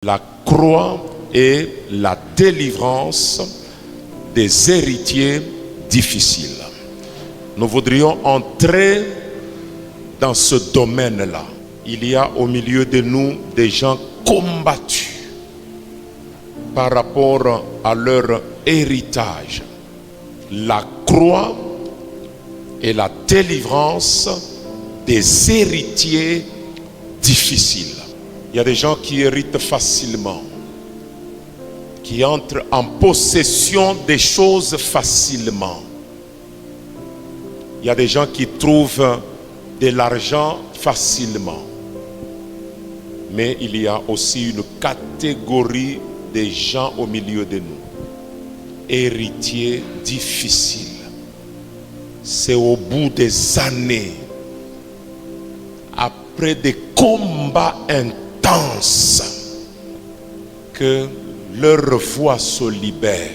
La croix est la délivrance des héritiers difficiles. Nous voudrions entrer dans ce domaine-là. Il y a au milieu de nous des gens combattus par rapport à leur héritage. La croix est la délivrance des héritiers difficiles. Il y a des gens qui héritent facilement, qui entrent en possession des choses facilement. Il y a des gens qui trouvent de l'argent facilement. Mais il y a aussi une catégorie de gens au milieu de nous. Héritiers difficiles. C'est au bout des années, après des combats intenses, que leur voix se libère.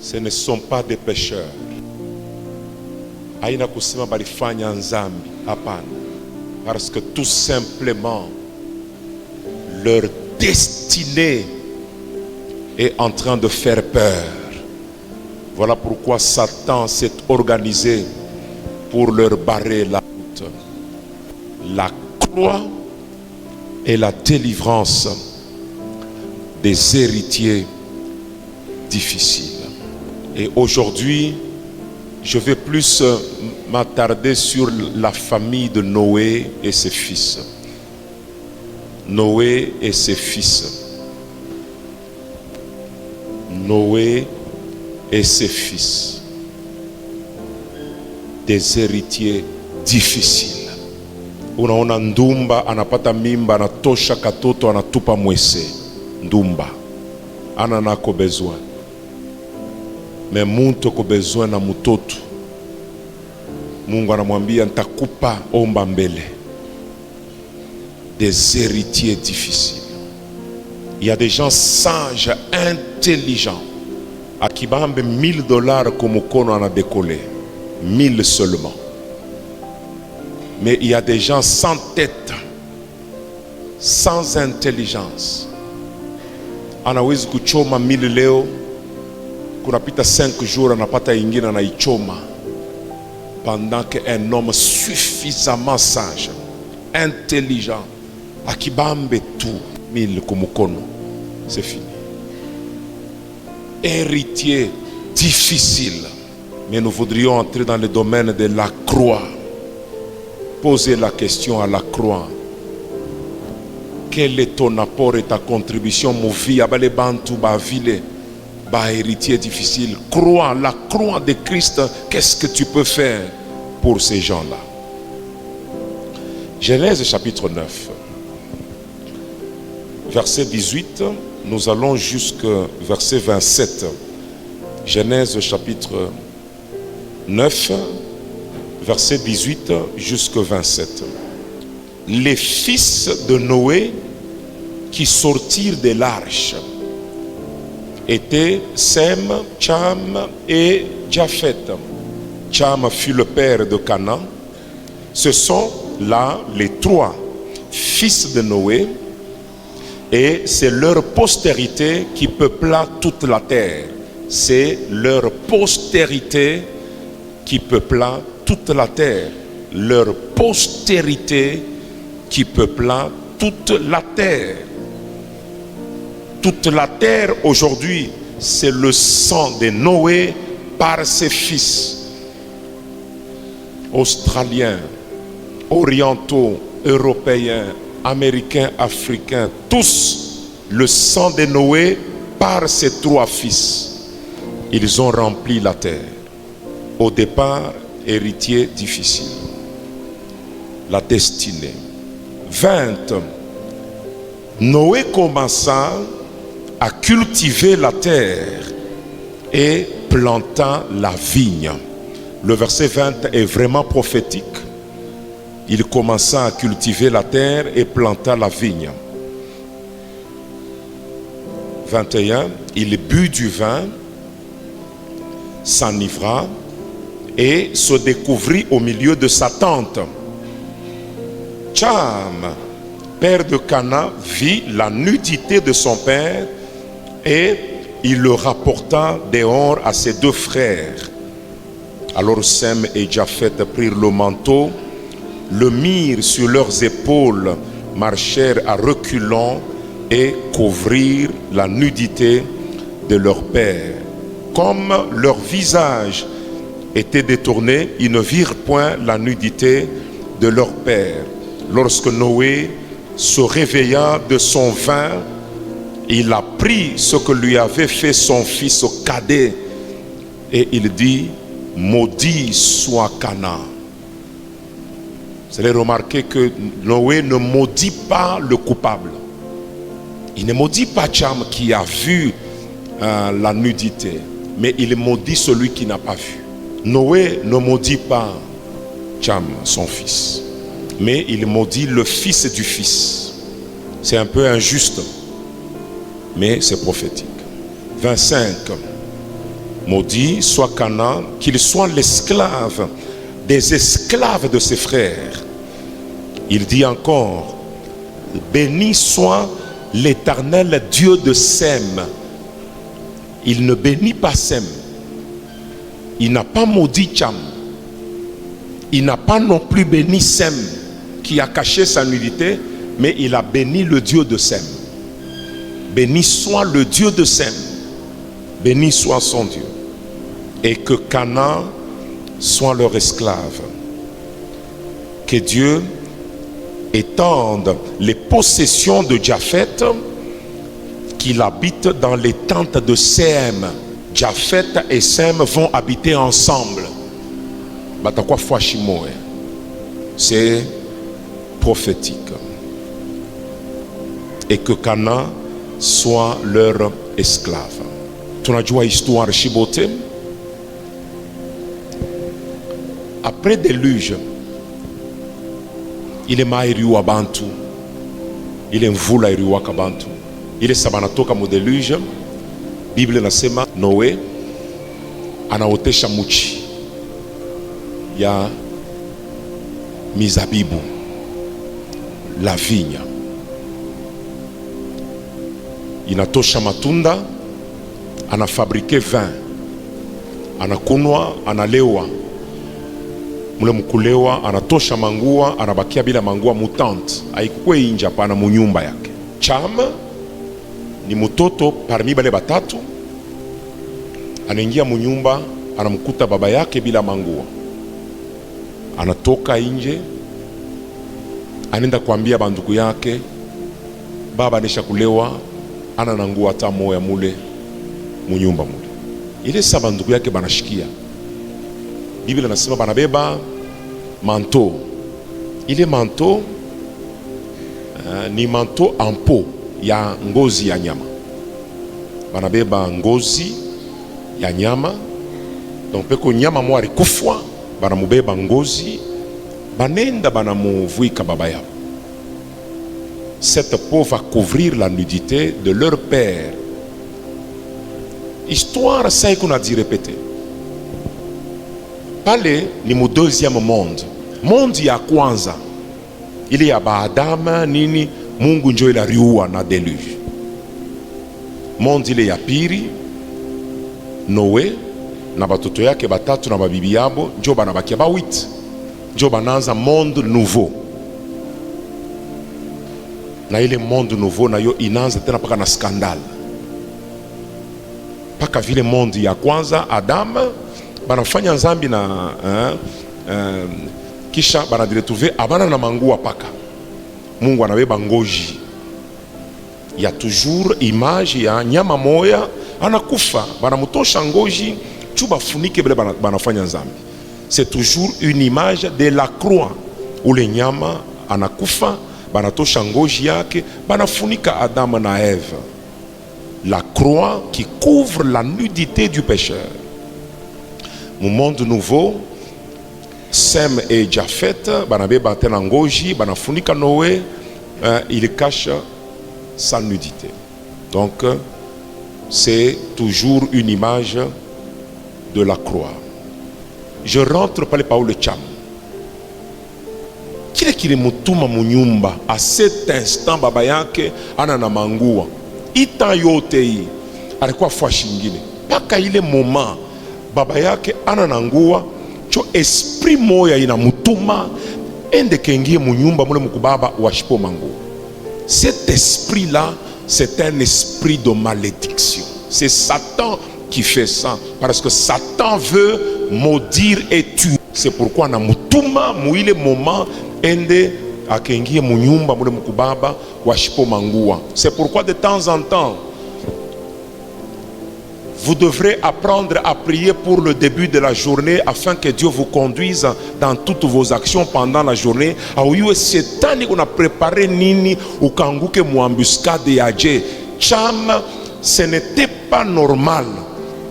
Ce ne sont pas des pécheurs. Haina kusema balifanya nzambi, hapana. Parce que tout simplement leur destinée est en train de faire peur. Voilà pourquoi Satan s'est organisé pour leur barrer la route. La croix est la délivrance des héritiers difficiles. Et aujourd'hui, je vais plus m'attarder sur la famille de Noé et ses fils. Noé et ses fils. Noé et ses fils. Des héritiers difficiles. Unaona ndumba anapata mimba, anatosha katoto, anatupa mwese. Ndumba ana nako besoin, mais muntu ko besoin na mutoto. Mungu anamwambia nitakupa, omba mbele. Des héritiers difficiles. Il y a des gens sages, intelligents. Akibambe $1000 kumukono ana décollé, 1000 seulement. Mais il y a des gens sans tête, sans intelligence. Anawezi kuchoma 1000 leo, kunapita 5 jours anapata ingine anaichoma. Pendant qu'un homme suffisamment sage, intelligent, akibambe tout 1000 kumukono, c'est fini. Héritier difficile. Mais nous voudrions entrer dans le domaine de la croix. Poser la question à la croix. Quel est ton apport et ta contribution, mon vie, abale bantu ba ville, ba héritier difficile. Croix, la croix de Christ, qu'est-ce que tu peux faire pour ces gens-là? Genèse chapitre 9, verset 18, nous allons jusqu'au verset 27. Genèse chapitre 9, verset 18 jusqu'au 27. Les fils de Noé qui sortirent de l'arche étaient Sem, Cham et Japheth. Cham fut le père de Canaan. Ce sont là les 3 fils de Noé, et c'est leur postérité qui peupla toute la terre. C'est leur postérité qui peupla toute la terre. Leur postérité qui peupla toute la terre. Toute la terre aujourd'hui, c'est le sang de Noé par ses fils. Australiens, orientaux, européens, américains, africains, tous, le sang de Noé par ses 3 fils. Ils ont rempli la terre. Au départ, héritier difficile. La destinée. 20. Noé commença à cultiver la terre et planta la vigne. Le verset 20 est vraiment prophétique. Il commença à cultiver la terre et planta la vigne. 21. Il but du vin, s'enivra et se découvrit au milieu de sa tente. Cham père de Cana, vit la nudité de son père et il le rapporta dehors à ses deux frères. Alors Sem et Japhet prirent le manteau, le mirent sur leurs épaules, marchèrent à reculons et couvrirent la nudité de leur père. Comme leur visage était détourné, ils ne virent point la nudité de leur père. Lorsque Noé se réveilla de son vin, il apprit ce que lui avait fait son fils cadet et il dit: maudit soit Canaan. Vous allez remarquer que Noé ne maudit pas le coupable. Il ne maudit pas Cham qui a vu la nudité, mais il maudit celui qui n'a pas vu. Noé ne maudit pas Cham, son fils, mais il maudit le fils du fils. C'est un peu injuste, mais c'est prophétique. 25. Maudit soit Canaan, qu'il soit l'esclave des esclaves de ses frères. Il dit encore: béni soit l'Éternel Dieu de Sem. Il ne bénit pas Sem. Il n'a pas maudit Cham. Il n'a pas non plus béni Sem, qui a caché sa nudité, mais il a béni le Dieu de Sem. Béni soit le Dieu de Sem. Béni soit son Dieu. Et que Canaan soit leur esclave. Que Dieu étende les possessions de Japhet, qu'il habite dans les tentes de Sem. Japhet et Sem vont habiter ensemble. C'est prophétique. Et que Canaan soit leur esclave. Tunajua histoire Shibote. Après déluge, il est mairiwa bantu, il est mvula iriwa kabantu, il est sabanatoka mu déluge. Bible nasema Noé anaotesha muchi ya mizabibu, la vinya inatosha matunda, anafabrike vin, anakunwa, analewa. Mule mkulewa anatosha mangua, anabakia bila mangua mutante, haikuwe inja pana munyumba yake. Cham ni mtoto parmi bale batatu, anaingia munyumba, anamkuta baba yake bila mangua, anatoka nje, anaenda kuambia banduku yake, baba anisha kulewa, ana nangua hata moya mule munyumba mule. Ile sa banduku yake banashikia. Bible inasema banabeba manteau. Ile manteau ni manteau en peau ya ngozi ya nyama. Banabeba ngozi ya nyama. Donc peko nyama mo alikufwa, banamubeba ngozi, banenda banamuvuika baba yao. Cette peau va couvrir la nudité de leur père. Histoire ça qu'on a dit répéter. Pale ni mu deuxième monde. Monde ya kwanza ile ya baadama nini, Mungu njo ila riua na deluge. Monde ile ya pili, Noé na batoto yake batatu na babibi yabo njo banabakia ba 8. Njo bananza monde nouveau. Na ile monde nouveau na yo inanza tena paka na scandale. Paka vile monde ya kwanza Adam banafanya nzambi na kisha banadiretrouver abana na mangua paka Mungu anabeba ngoji ya toujours image ya nyama moya anakufa, banamutosha ngoji chuba funike bile banafanya nzambi. C'est toujours une image de la croix où le nyama anakufa, banatosha ngoji yake, banafunika Adam na Ève. La croix qui couvre la nudité du pécheur. Mon monde nouveau, Sem et Japhet, banabeba tena ngoji, banafunika Noé, il cache sa nudité. Donc, c'est toujours une image de la croix. Je rentre par les paroles de Cham, kile kilimutuma munyumba a cet instant baba yake ana na mangua ita yote hii alikuwa fwa shingine paka ile moment baba yake ana na ngua cho esprit moya inamutuma ende kengie munyumba mule mukubaba washipo mangua. Cet esprit là c'est un esprit de malédiction. C'est Satan qui fait ça parce que Satan veut maudire et tuer. C'est pourquoi na mutuma muile moment ende akengie munyumba mule mukubaba washipo mangua. C'est pourquoi de temps en temps vous devrez apprendre à prier pour le début de la journée afin que Dieu vous conduise dans toutes vos actions pendant la journée. Auyue setani kuna préparé nini ukanguke muambuscade ya Dieu. Cham, ce n'était pas normal.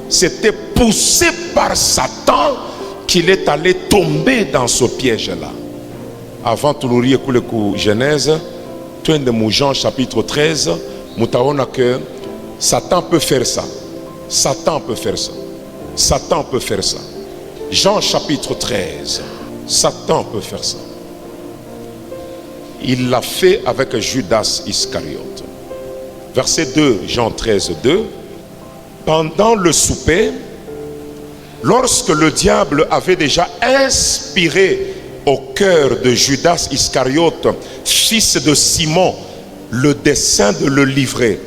C'était poussé par Satan qu'il est allé tomber dans ce piège-là. Avant tout le lire le Genèse, de Jean chapitre 13, mutaona que Satan peut faire ça. Satan peut faire ça. Satan peut faire ça. Jean chapitre 13. Satan peut faire ça. Il l'a fait avec Judas Iscariote. Verset 2, Jean 13, 2. Pendant le souper, lorsque le diable avait déjà inspiré au cœur de Judas Iscariote, fils de Simon, le dessein de le livrer.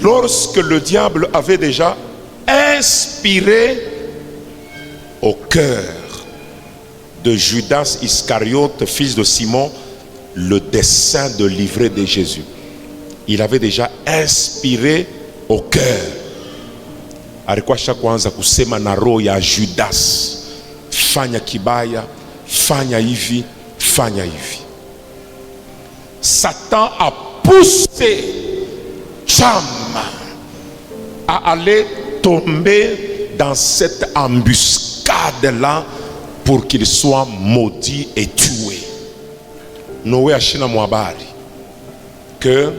Lorsque le diable avait déjà inspiré au cœur de Judas Iscariote, fils de Simon, le dessein de livrer de Jésus. Il avait déjà inspiré au cœur. Alikuwa kwanza kusema na roho ya Judas, fanya kibaya, fanya hivi, fanya hivi. Satan a poussé Cham à aller tomber dans cette embuscade-là pour qu'il soit maudit et tué. Noé ashina mwabari que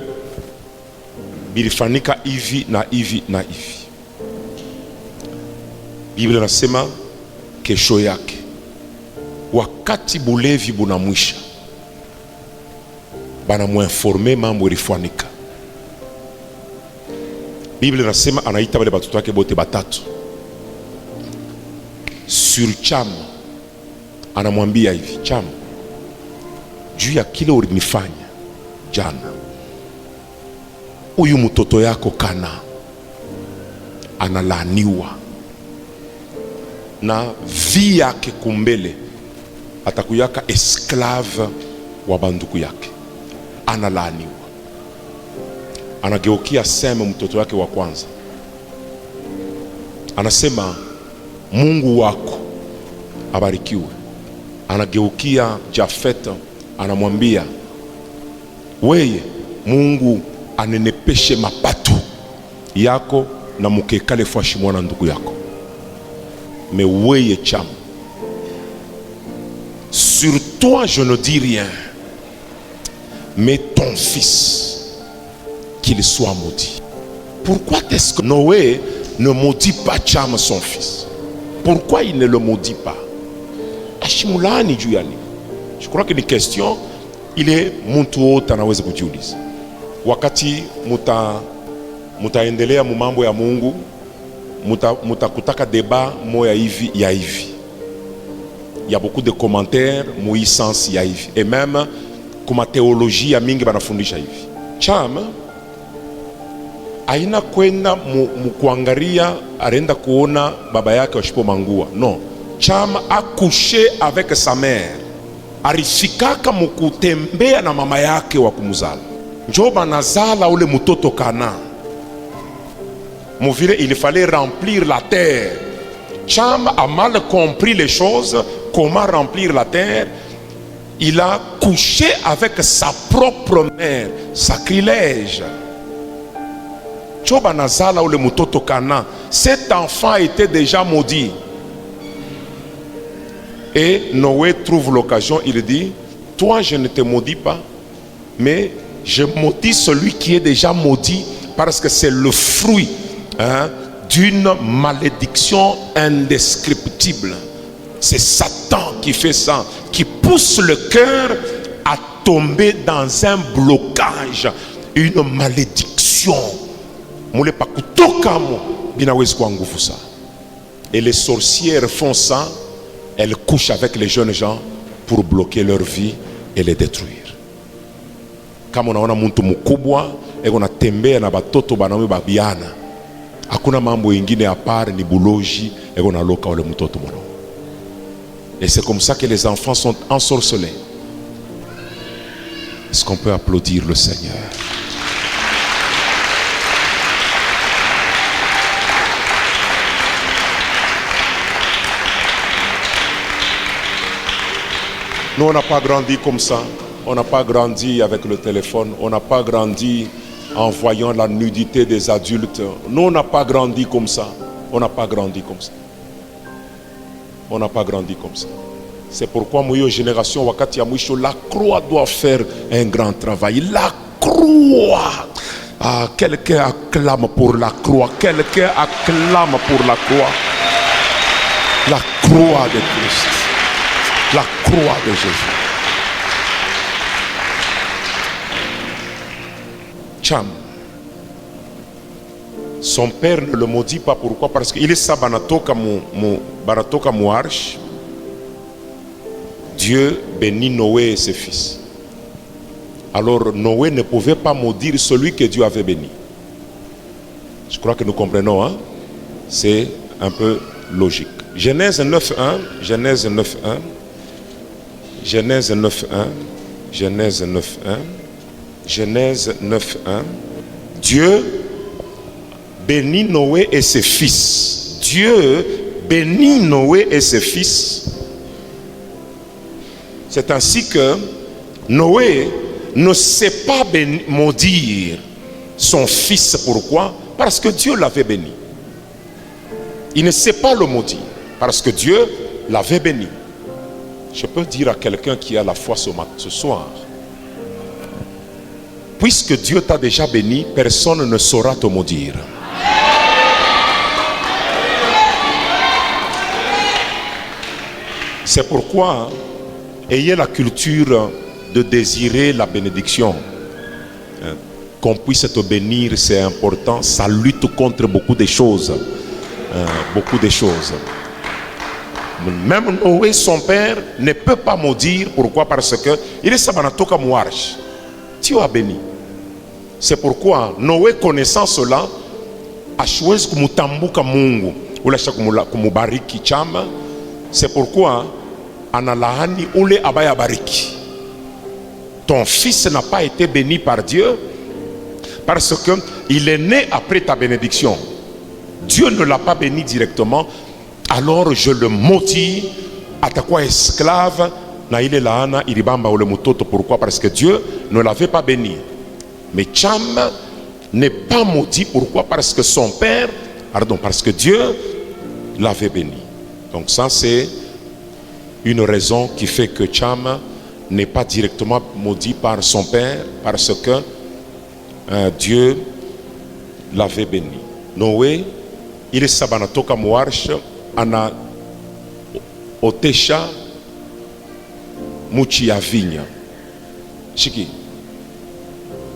bilifanyika hivi na hivi na hivi. Biblia inasema kesho yake wakati bulevi bunamwisha bana muinforme mambo ilifanyika. Biblia inasema anaita wale batoto wake bote batatu sur Cham, anamwambia hivi, Cham, juu ya kile ulinifanya jana, huyu mtoto yako Kana analaaniwa na vi yake kumbele atakuyaka esclave wa banduku yake, analaaniwa. Anageukia Seme mtoto wake wa kwanza, anasema Mungu wako abarikiwe. Anageukia Jafet, anamwambia weye Mungu anenepeshe mapato yako na mukekale fashi mwana ndugu yako. Mais weye Cham, sur toi je ne dis rien, mais ton fils qu'il soit maudit. Pourquoi est-ce que Noé ne maudit pas Cham son fils? Pourquoi il ne le maudit pas? Ashimulani juyani. Je crois que les questions il est mtu wote anaweza kujiuliza. Wakati mutaendelea mu mambo ya Mungu, mutakutaka débat moya hivi ya hivi. Il y a beaucoup de commentaires mu sens ya hivi. Et même kuma théologie ya mingi banafundisha hivi. Cham aina kwenda kuangalia arenda kuona baba yake washipo mangua. Non. Cham a couché avec sa mère. Arifikaka mukutembea na mama yake wa kumuzala. Njo banazala ule mutoto Kana. Mouvire, il fallait remplir la terre. Cham a mal compris les choses. Comment remplir la terre? Il a couché avec sa propre mère. Sacrilège. Choba nazala ou le mutoto Kana. Cet enfant était déjà maudit. Et Noé trouve l'occasion, il dit, toi je ne te maudis pas, mais je maudis celui qui est déjà maudit, parce que c'est le fruit d'une malédiction indescriptible. C'est Satan qui fait ça, qui pousse pousse le cœur à tomber dans un blocage, une malédiction. Et les sorcières font ça, elles couchent avec les jeunes gens pour bloquer leur vie et les détruire. Kama unaona mtu mkubwa eko natembea na batoto banaume babiana, hakuna mambo ingine à part ni buloji eko naloka wale mtoto mwanaume. Et c'est comme ça que les enfants sont ensorcelés. Est-ce qu'on peut applaudir le Seigneur? Nous, on n'a pas grandi comme ça. On n'a pas grandi avec le téléphone. On n'a pas grandi en voyant la nudité des adultes. Nous, on n'a pas grandi comme ça. On n'a pas grandi comme ça. On n'a pas grandi comme ça. C'est pourquoi, moi, génération, wakati ya mwisho, la croix doit faire un grand travail. La croix. Ah, quelqu'un acclame pour la croix. Quelqu'un acclame pour la croix. La croix de Christ. La croix de Jésus. Cham. Son père ne le maudit pas. Pourquoi? Parce qu'il est sabanatoka mouarche. Dieu bénit Noé et ses fils. Alors Noé ne pouvait pas maudire celui que Dieu avait béni. Je crois que nous comprenons, hein? C'est un peu logique. Genèse 9.1, Genèse 9.1, Genèse 9.1, Genèse 9.1, Genèse 9.1. Dieu bénit Noé et ses fils. Dieu bénit Noé et ses fils. C'est ainsi que Noé ne sait pas maudire son fils. Pourquoi? Parce que Dieu l'avait béni. Il ne sait pas le maudire parce que Dieu l'avait béni. Je peux dire à quelqu'un qui a la foi ce soir, puisque Dieu t'a déjà béni, personne ne saura te maudire. C'est pourquoi ayez la culture de désirer la bénédiction. Qu'on puisse te bénir, c'est important. Ça lutte contre beaucoup de choses. Beaucoup de choses. Même Noé, son père, ne peut pas maudire. Pourquoi? Parce que il est sabanatoka mouarche. Dieu a béni. C'est pourquoi Noé, connaissant cela, a choisi kumutambuka Mungu. Ulasha kumubariki chama. C'est pourquoi analahani ule abaya bariki. Ton fils n'a pas été béni par Dieu parce que il est né après ta bénédiction. Dieu ne l'a pas béni directement. Alors je le maudis, atakuwa esclave na ile laana ilibamba ule mutoto. Pourquoi? Parce que Dieu ne l'avait pas béni. Mais Cham n'est pas maudit. Pourquoi? Parce que son père, pardon, parce que Dieu l'avait béni. Donc ça c'est une raison qui fait que Cham n'est pas directement maudit par son père parce que Dieu l'avait béni. Noé, il est sabanatoka mouarche, ana otesha muchi ya vinya. Shiki.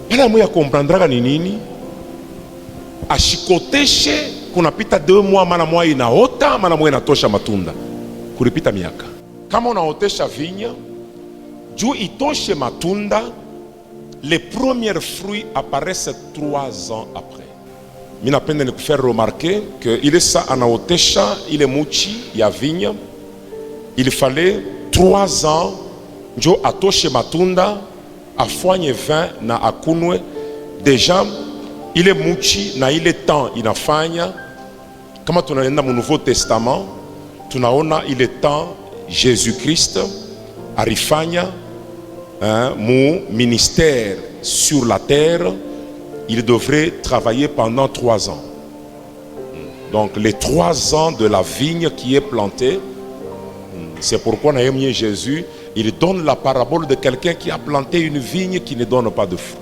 Pala moya comprendra ni nini? Ashikoteshe kunapita 2 mois, mana moya inaota, mana moya inatosha matunda. Kulipita miaka. Kama unaotesha vinya, juu itoshe matunda, les premiers fruits apparaissent 3 ans après. Mina pende ni kufaire remarquer que il est ça anaotesha ile muchi ya vinya, il fallait 3 ans njo atoshe matunda, afanye vin na akunwe. Déjà ile muchi na ile temps inafanya. Kama tunaenda mu Nouveau Testament, tunaona ile temps Jésus-Christ arifanya mon ministère sur la terre. Il devrait travailler pendant 3 ans. Donc les 3 ans de la vigne qui est plantée, c'est pourquoi Jésus, il donne la parabole de quelqu'un qui a planté une vigne qui ne donne pas de fruits.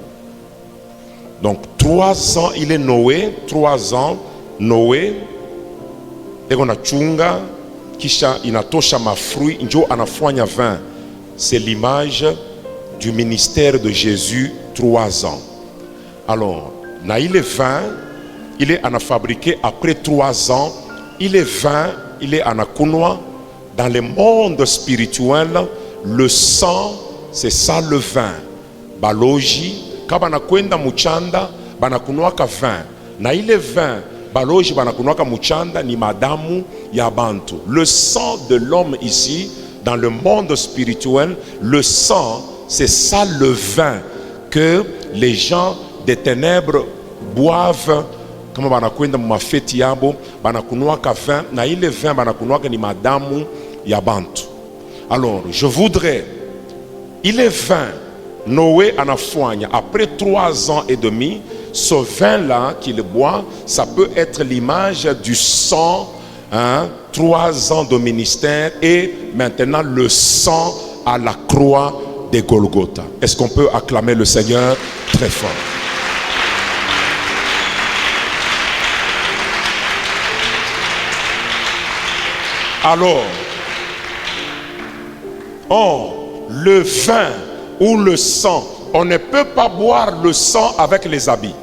Donc 3 ans, il est Noé, 3 ans, Noé, et on a chunga, kisha inatosha ma fruit, njo anafanya vin. c'est l'image du ministère de Jésus, 3 ans. Alors, il est 20, il est en a fabriqué après 3 ans, il est 20, il est en a kunwa. Dans le monde spirituel, le sang, c'est ça le vin. Baloji, quand on a kwenda muchanda, banakunuaka vin. Na ile vin, baloji banakunuaka muchanda ni madamu ya bantu. Le sang de l'homme ici, dans le monde spirituel, le sang, c'est ça le vin que les gens des ténèbres boivent. Comme banakwenda mafeti yabo, banakunuaka vin, na ile vin banakunuaka ni madamu ya bantu. Alors, je voudrais, il est 20, Noé en a foigne, après 3 ans et demi, ce vin-là qu'il boit, ça peut être l'image du sang, 3 ans de ministère et maintenant le sang à la croix de Golgotha. Est-ce qu'on peut acclamer le Seigneur très fort? Alors, le vin ou le sang, on ne peut pas boire le sang avec les habits.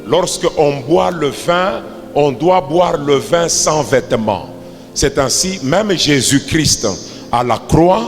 Lorsque on boit le vin, on doit boire le vin sans vêtements. C'est ainsi, même Jésus-Christ à la croix,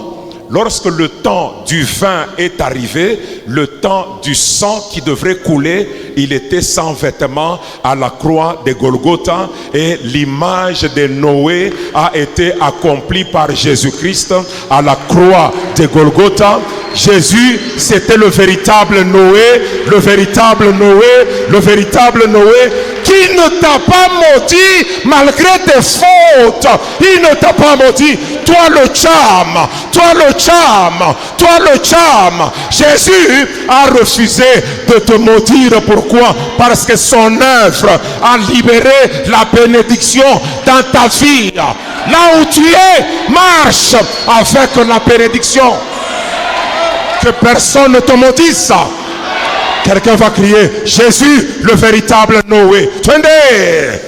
lorsque le temps du vin est arrivé, le temps du sang qui devrait couler, il était sans vêtements à la croix de Golgotha et l'image de Noé a été accomplie par Jésus-Christ à la croix de Golgotha. Jésus, c'était le véritable Noé, le véritable Noé, le véritable Noé qui ne t'a pas maudit malgré tes fautes. Il ne t'a pas maudit. Toi le charme, toi le charme, toi le charme. Jésus a refusé de te maudire. Pourquoi? Parce que son œuvre a libéré la bénédiction dans ta vie. Là où tu es, marche avec la bénédiction. Que personne ne te maudisse. Quelqu'un va crier: Jésus, le véritable Noé. Tenez.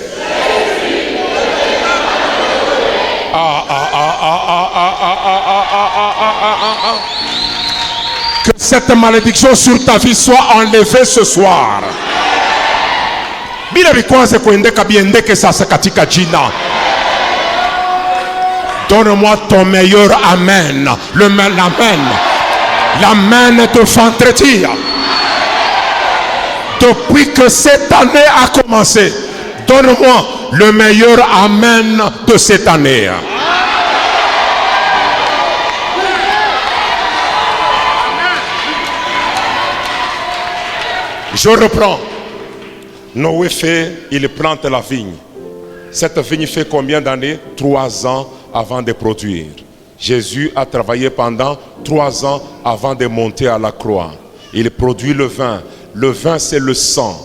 Que cette malédiction sur ta vie soit enlevée ce soir. Donne-moi ton meilleur amen. L'amen. L'amen de vendredi. Depuis que cette année a commencé, donne-moi le meilleur amen de cette année. Je reprends. Noé il plante la vigne. Cette vigne fait combien d'années? 3 ans avant de produire. Jésus a travaillé pendant 3 ans avant de monter à la croix. Il produit le vin. Le vin, c'est le sang.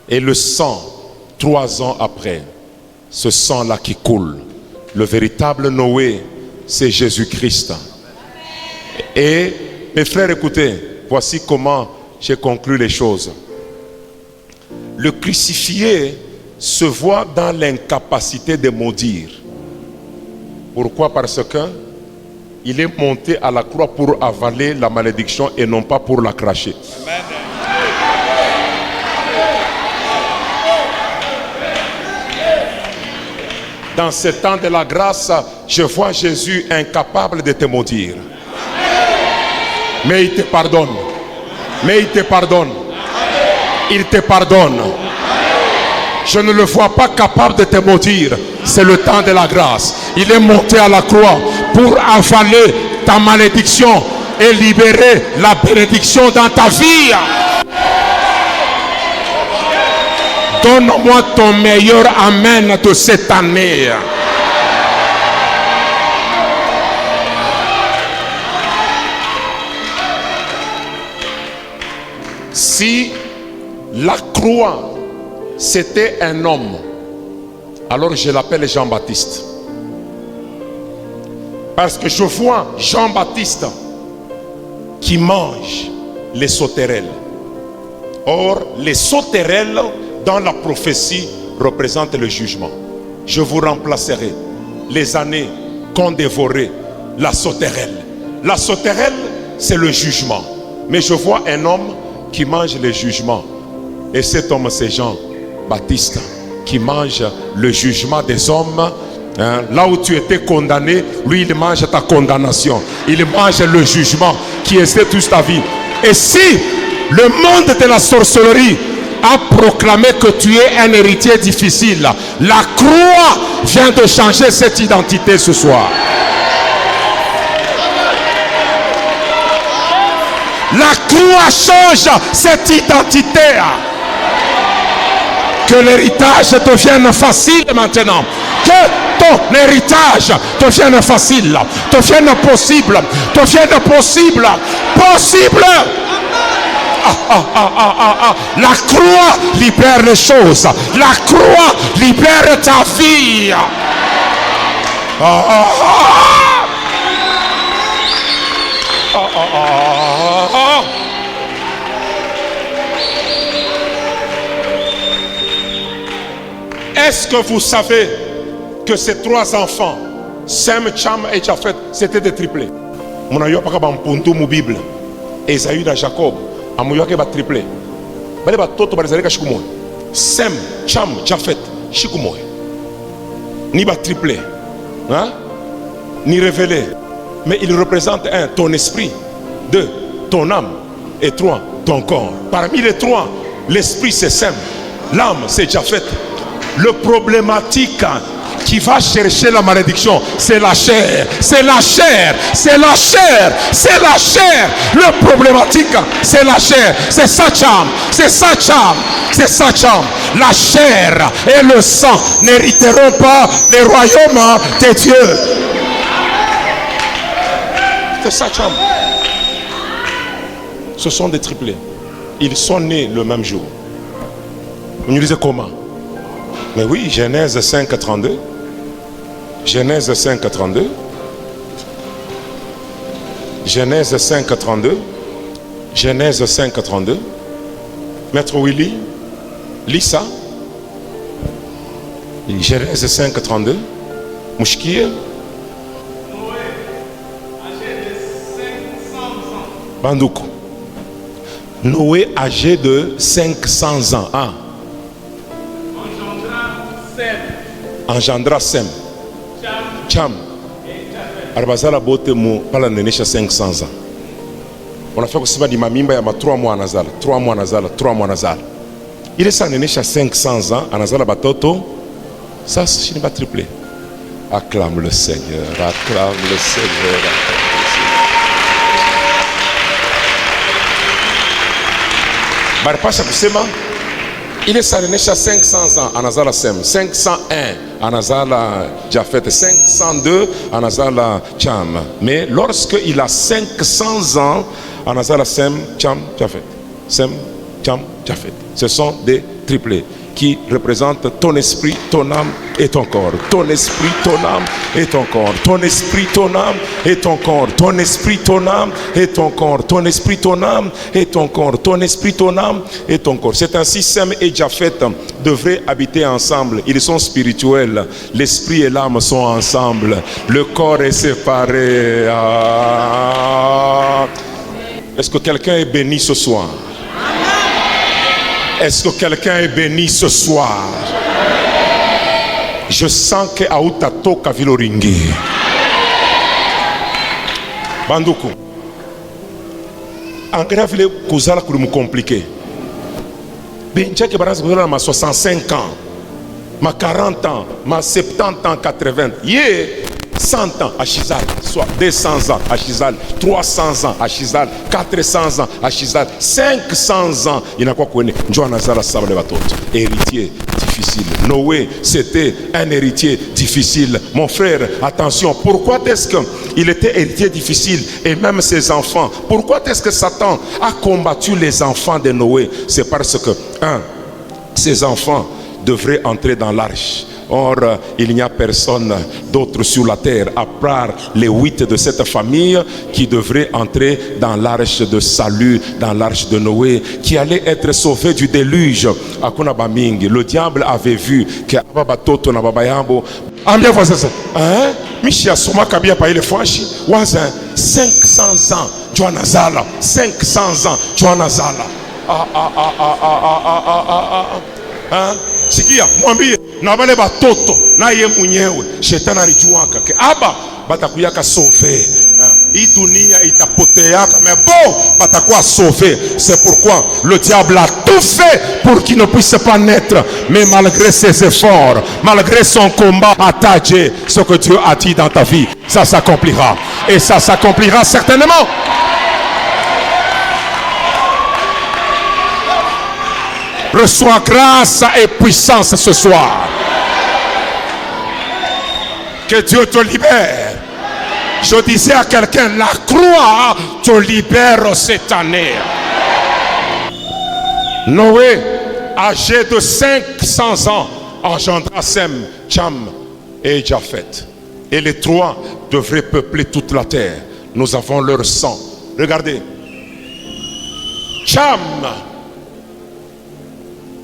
Et le sang, 3 ans après, ce sang-là qui coule, le véritable Noé, c'est Jésus-Christ. Et mes frères, écoutez, voici comment j'ai conclu les choses. Le crucifié se voit dans l'incapacité de maudire. Pourquoi? Parce que il est monté à la croix pour avaler la malédiction et non pas pour la cracher. Amen. Dans ce temps de la grâce, je vois Jésus incapable de te maudire. Mais il te pardonne. Mais il te pardonne. Il te pardonne. Je ne le vois pas capable de te maudire. C'est le temps de la grâce. Il est monté à la croix pour avaler ta malédiction et libérer la bénédiction dans ta vie. Donne-moi ton meilleur amen de cette année. Si la croix c'était un homme, alors je l'appelle Jean-Baptiste. Parce que je vois Jean-Baptiste qui mange les sauterelles. Or, les sauterelles dans la prophétie représentent le jugement. Je vous remplacerai les années qu'ont dévoré la sauterelle. La sauterelle, c'est le jugement. Mais je vois un homme qui mange le jugement. Et cet homme, c'est Jean-Baptiste, qui mange le jugement des hommes. Hein, là où tu étais condamné, lui il mange ta condamnation. Il mange le jugement qui essaie toute ta vie. Et si le monde de la sorcellerie a proclamé que tu es un héritier difficile, la croix vient de changer cette identité ce soir. La croix change cette identité. Que l'héritage devienne facile maintenant. Que ton héritage devienne facile, devienne possible, devienne possible, possible. La croix libère les choses. La croix libère ta vie. Est-ce que vous savez que ces trois enfants, Sem, Cham et Japheth, c'était des triplés? Mon aïe, pas comme un mon Bible. Esaü et Jacob, amoyo ke ba triplé. Bale ba toto ba zaleka shikumo. Sem, Cham, Japheth, shikumo. Ni ba triplé, hein? Ni révélé. Mais il représente un, ton esprit, deux, ton âme, et trois, ton corps. Parmi les trois, l'esprit c'est Sem, l'âme c'est Japheth. Le problématique qui va chercher la malédiction, c'est la chair, c'est la chair, c'est la chair, c'est la chair. Le problématique, c'est la chair, c'est sa charme, c'est sa charme, c'est sa charme. La chair et le sang n'hériteront pas le royaume de Dieu. C'est sa charme. Ce sont des triplés. Ils sont nés le même jour. Vous nous disiez comment? Mais oui, Genèse 5, 32. Genèse 5, 32. Genèse 5, 32. Genèse 5, 32. Maître Willy, lis ça. Genèse 5, 32. Mouchkir. Noé, âgé de 500 ans. Bandoukou. Noé, âgé de 500 ans. Ah. Engendra Sem, Cham, Arbazala bote mu pala nenesha 500 ans. On a fait que c'est pas dit ma mimba yama 3 mois nazala, 3 mois nazala, 3 mois nazala. Il est ça nenesha 500 ans, anazala batoto, ça c'est pas triplé. Acclame le Seigneur, acclame le Seigneur. Barpasha kusema. Il est sarné à 500 ans à Nazala Sem, 501 à Nazala Japheth, 502 à Nazala Cham. Mais lorsqu'il a 500 ans à Nazala Sem, Cham, Japheth. Sem, Cham, Japheth. Ce sont des triplés qui représentent ton esprit, ton âme et ton corps. Ton esprit, ton âme et ton corps. Ton esprit, ton âme et ton corps. Ton esprit, ton âme et ton corps. Ton esprit, ton âme et ton corps. Ton esprit, ton âme et ton corps. C'est ainsi Sem et Japheth devraient habiter ensemble. Ils sont spirituels. L'esprit et l'âme sont ensemble. Le corps est séparé. Est-ce que quelqu'un est béni ce soir? Est-ce que quelqu'un est béni ce soir? Je sens que Aoutato Kaviloringi. Bandoukou. En grave, le Kouzala Kouloumou compliqué. Benja que Baraz Kouzala ma 65 ans, ma 40 ans, ma 70 ans, 80. Yeah! 100 ans à Chizal, soit 200 ans à Chizal, 300 ans à Chizal, 400 ans à Chizal, 500 ans. Il n'a quoi connaître. Héritier difficile. Noé, c'était un héritier difficile. Mon frère, attention. Pourquoi est-ce qu'il était héritier difficile et même ses enfants? Pourquoi est-ce que Satan a combattu les enfants de Noé? C'est parce que, ses enfants devraient entrer dans l'arche. Or, il n'y a personne d'autre sur la terre, à part les 8 de cette famille, qui devraient entrer dans l'arche de salut, dans l'arche de Noé, qui allait être sauvé du déluge. Le diable avait vu que Ababatoto na Babayambo. Ambia voisin ça. Hein? Michia Soma Kabia Paye le Fwashi. Wazin 500 ans. Joanna Zala. 500 ans. Joanna Zala. Hein? Sikia, mwambie na wale batoto na ye mwenyewe shetani alijuaka ke aba batakuyaka sauver. Hii dunia itapoteaka mais bon batakuwa sauver. C'est pourquoi le diable a tout fait pour qu'il ne puisse pas naître. Mais malgré ses efforts, malgré son combat, attaquer ce que Dieu a dit dans ta vie, ça s'accomplira. Et ça s'accomplira certainement. Reçois grâce et puissance ce soir. Que Dieu te libère. Je disais à quelqu'un, la croix te libère cette année. Noé, âgé de 500 ans, engendra Sem, Cham et Japheth. Et les trois devraient peupler toute la terre. Nous avons leur sang. Regardez. Cham,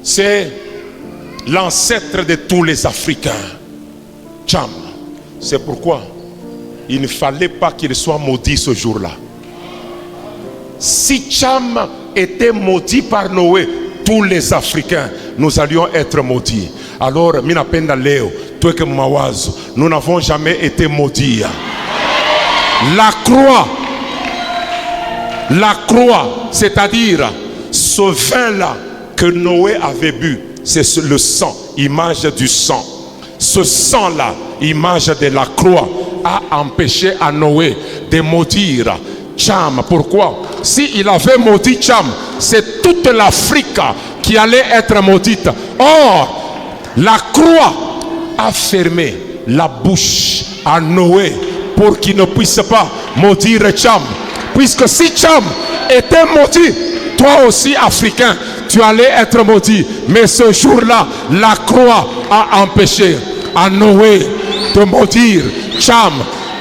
c'est l'ancêtre de tous les Africains. Cham. C'est pourquoi il ne fallait pas qu'il soit maudit ce jour-là. Si Cham était maudit par Noé, tous les Africains, nous allions être maudits. Alors, minapenda leo, toi que mawazo, nous n'avons jamais été maudits. La croix, c'est-à-dire ce vin-là que Noé avait bu, c'est le sang, image du sang. Ce sang-là, image de la croix, a empêché à Noé de maudire Cham. Pourquoi? S'il avait maudit Cham, c'est toute l'Afrique qui allait être maudite. Or, la croix a fermé la bouche à Noé pour qu'il ne puisse pas maudire Cham. Puisque si Cham était maudit, toi aussi Africain, tu allais être maudit. Mais ce jour-là, la croix a empêché à Noé de maudire Cham.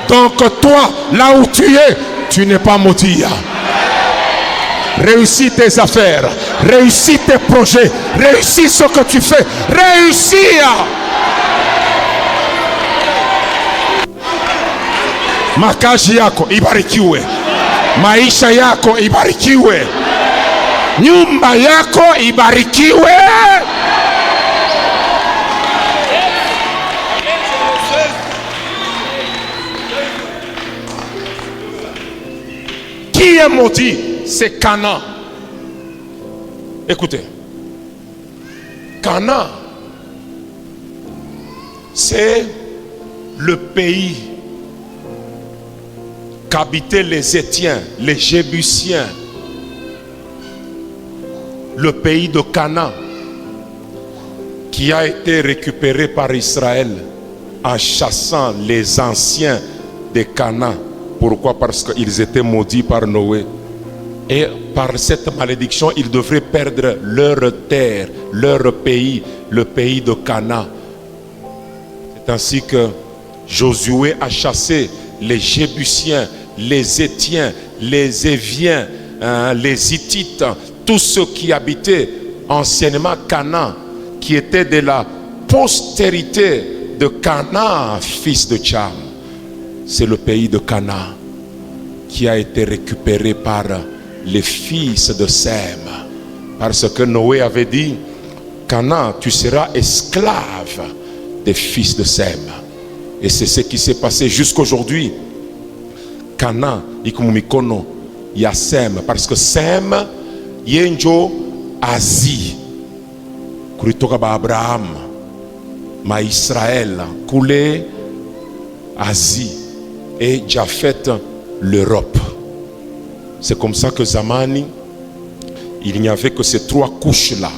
Donc toi, là où tu es, tu n'es pas maudit. Réussis tes affaires, réussis tes projets, réussis ce que tu fais, réussis. Makazi yako ibarikiwe, maisha yako ibarikiwe, nyumba yako ibarikiwe. Qui est maudit? C'est Canaan. Écoutez, Canaan, c'est le pays qu'habitaient les Étiens, les Jébusiens. Le pays de Canaan qui a été récupéré par Israël en chassant les anciens de Canaan. Pourquoi? Parce qu'ils étaient maudits par Noé. Et par cette malédiction, ils devraient perdre leur terre, leur pays, le pays de Canaan. C'est ainsi que Josué a chassé les Jébusiens, les Étiens, les Éviens, les Hittites, tous ceux qui habitaient anciennement Canaan, qui étaient de la postérité de Canaan, fils de Cham. C'est le pays de Canaan qui a été récupéré par les fils de Sem. Parce que Noé avait dit, Canaan, tu seras esclave des fils de Sem. Et c'est ce qui s'est passé jusqu'aujourd'hui. Canaan, ikumumikono ya Sem. Parce que Sem, yenjo Asie. Kuritoka ba Abraham, ma Israël, koulé Asie. Et Japheth, l'Europe. C'est comme ça que Zamani, il n'y avait que ces trois couches-là.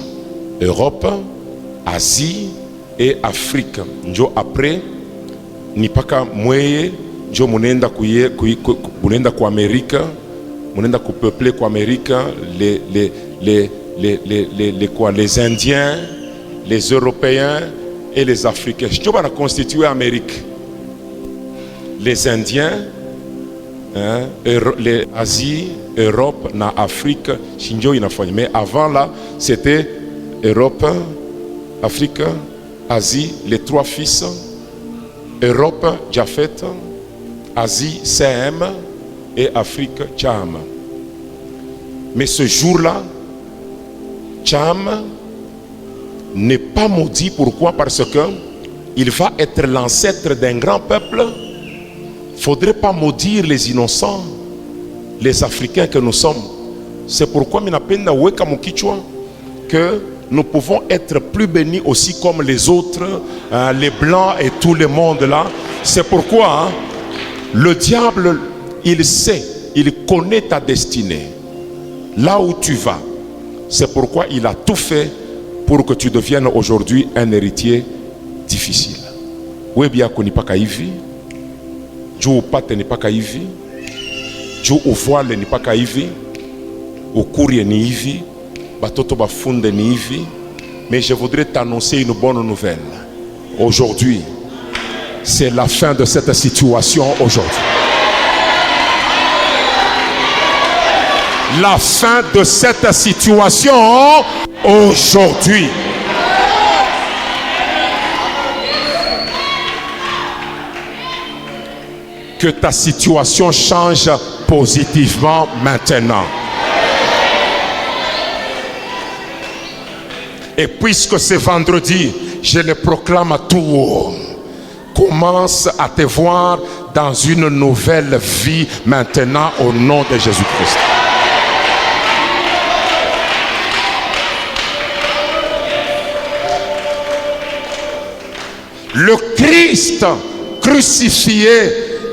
Europe, Asie et Afrique. Njo après, ni paka mweye, njo munenda kuye, munenda ku Amerika, munenda ku peuple ku Amerika, les Indiens, les Européens, et les Africains. Je vais constituer l'Amérique. Les Indiens, hein, les Asie, Europe, na Afrique, mais avant là, c'était Europe, Afrique, Asie, les trois fils, Europe, Japhet, Asie, Sem et Afrique, Cham. Mais ce jour-là, Cham n'est pas maudit. Pourquoi? Parce que il va être l'ancêtre d'un grand peuple. Il ne faudrait pas maudire les innocents, les Africains que nous sommes. C'est pourquoi que nous pouvons être plus bénis aussi comme les autres, hein, les blancs et tout le monde là. C'est pourquoi hein, le diable, il sait, il connaît ta destinée, là où tu vas. C'est pourquoi il a tout fait pour que tu deviennes aujourd'hui un héritier difficile. Oui, bien qu'on n'y pas qu'à hivi, Dieu au pâte n'est pas qu'à hivi, Dieu au voile n'est pas qu'à hivi, au courrier ni hivi, batoto bafunde ni hivi. Mais je voudrais t'annoncer une bonne nouvelle. Aujourd'hui, c'est la fin de cette situation aujourd'hui. La fin de cette situation aujourd'hui. Que ta situation change positivement maintenant. Et puisque c'est vendredi, je le proclame à tout haut. Commence à te voir dans une nouvelle vie maintenant au nom de Jésus-Christ. Le Christ crucifié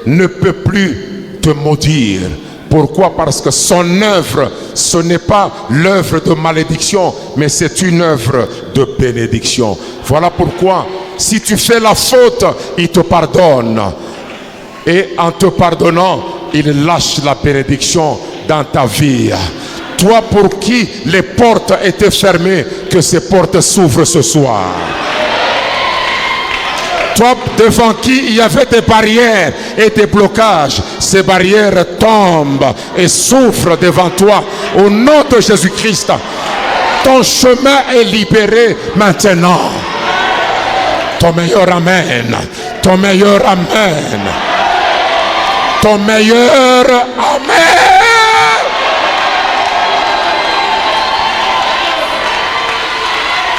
ne peut plus te maudire. Pourquoi? Parce que son œuvre, ce n'est pas l'œuvre de malédiction, mais c'est une œuvre de bénédiction. Voilà pourquoi, si tu fais la faute, il te pardonne. Et en te pardonnant, il lâche la bénédiction dans ta vie. Toi pour qui les portes étaient fermées, que ces portes s'ouvrent ce soir. Toi devant qui il y avait des barrières et des blocages, ces barrières tombent et s'ouvrent devant toi au nom de Jésus-Christ. Ton chemin est libéré maintenant. Ton meilleur amen. Ton meilleur amen. Ton meilleur amen.